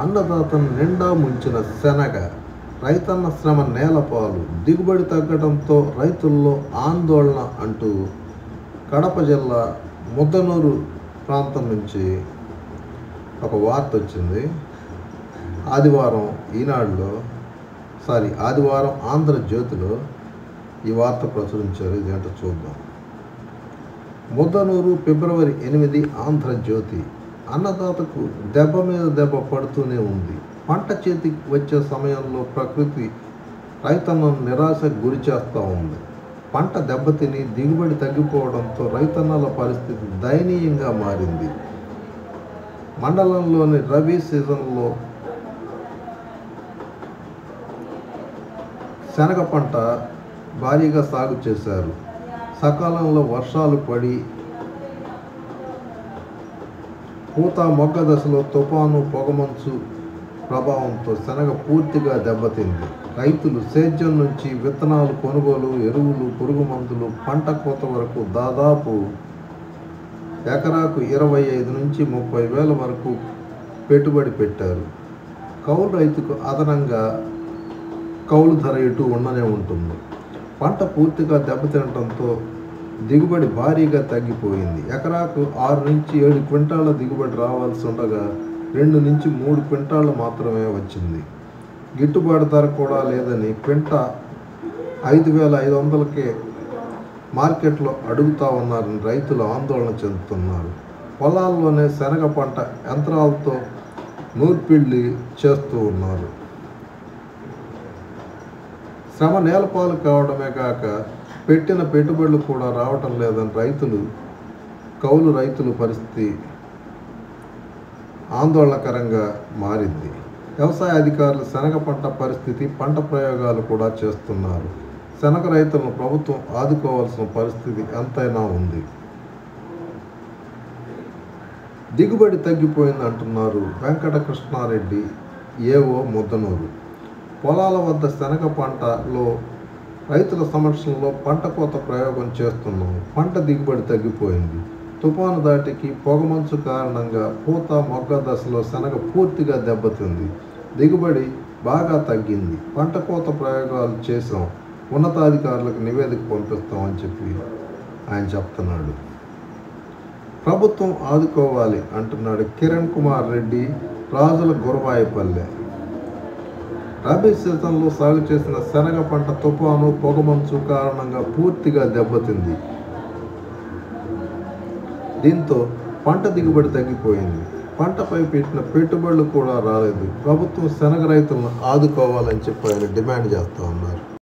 అన్నదాతను నిండా ముంచిన శనగ, రైతన్న శ్రమ నేలపాలు, దిగుబడి తగ్గడంతో రైతుల్లో ఆందోళన అంటూ కడప జిల్లా ముద్దనూరు ప్రాంతం నుంచి ఒక వార్త వచ్చింది. ఆదివారం ఆంధ్రజ్యోతిలో ఈ వార్త ప్రచురించారు. ఇదేంటో చూద్దాం. ముద్దనూరు ఫిబ్రవరి 8 ఆంధ్రజ్యోతి. అన్నదాతకు దెబ్బ మీద దెబ్బ పడుతూనే ఉంది. పంట చేతికి వచ్చే సమయంలో ప్రకృతి రైతన్నను నిరాశకు గురి చేస్తూ ఉంది. పంట దెబ్బతిని దిగుబడి తగ్గిపోవడంతో రైతన్నల పరిస్థితి దయనీయంగా మారింది. మండలంలోని రబీ సీజన్లో శనగ పంట భారీగా సాగు చేశారు. సకాలంలో వర్షాలు పడి పూత మొగ్గ దశలో తుఫాను, పొగమంచు ప్రభావంతో శనగ పూర్తిగా దెబ్బతింది. రైతులు సేద్యం నుంచి విత్తనాలు కొనుగోలు, ఎరువులు, పురుగు మందులు, పంట కోత వరకు దాదాపు ఎకరాకు 25 నుంచి 30 వేల వరకు పెట్టుబడి పెట్టారు. కౌలు రైతుకు అదనంగా కౌలు ధర ఇటు ఉండనే ఉంటుంది. పంట పూర్తిగా దెబ్బతినడంతో దిగుబడి భారీగా తగ్గిపోయింది. ఎకరాకు 6 నుంచి 7 క్వింటాల దిగుబడి రావాల్సి ఉండగా 2 నుంచి 3 క్వింటాలు మాత్రమే వచ్చింది. గిట్టుబాటు ధర కూడా లేదని క్వింటా 5,500కే మార్కెట్లో అడుగుతా ఉన్నారని రైతులు ఆందోళన చెందుతున్నారు. పొలాల్లోనే శనగ పంట యంత్రాలతో నూర్పిళ్లి చేస్తూ ఉన్నారు. శ్రమ నేలపాలు కావడమే కాక పెట్టిన పెట్టుబడులు కూడా రావటం లేదని కౌలు రైతుల పరిస్థితి ఆందోళనకరంగా మారింది. వ్యవసాయ అధికారులు శనగ పంట పరిస్థితి, పంట ప్రయోగాలు కూడా చేస్తున్నారు. శనగ రైతులను ప్రభుత్వం ఆదుకోవాల్సిన పరిస్థితి ఎంతైనా ఉంది. దిగుబడి తగ్గిపోయింది అంటున్నారు వెంకటకృష్ణారెడ్డి, ఏవో ముద్దనూరు. పొలాల వద్ద శనగ పంటలో రైతుల సమక్షంలో పంట కోత ప్రయోగం చేస్తున్నాం. పంట దిగుబడి తగ్గిపోయింది. తుఫాను దాటికి పొగమంచు కారణంగా పూత మొగ్గ దశలో శనగ పూర్తిగా దెబ్బతింది. దిగుబడి బాగా తగ్గింది. పంట కోత ప్రయోగాలు చేసాం. ఉన్నతాధికారులకు నివేదిక పంపిస్తామని చెప్పి ఆయన చెప్తున్నాడు. ప్రభుత్వం ఆదుకోవాలి అంటున్నాడు కిరణ్ కుమార్ రెడ్డి, రాజుల గురవాయపల్లె. రబీ సీజన్లో సాగు చేసిన శనగ పంట తుఫాను, పొగమంచు కారణంగా పూర్తిగా దెబ్బతింది. దీంతో పంట దిగుబడి తగ్గిపోయింది. పంటపై పెట్టిన పెట్టుబడులు కూడా రాలేదు. ప్రభుత్వం శనగ రైతులను ఆదుకోవాలని చెప్పి ఆయన డిమాండ్ చేస్తూ ఉన్నారు.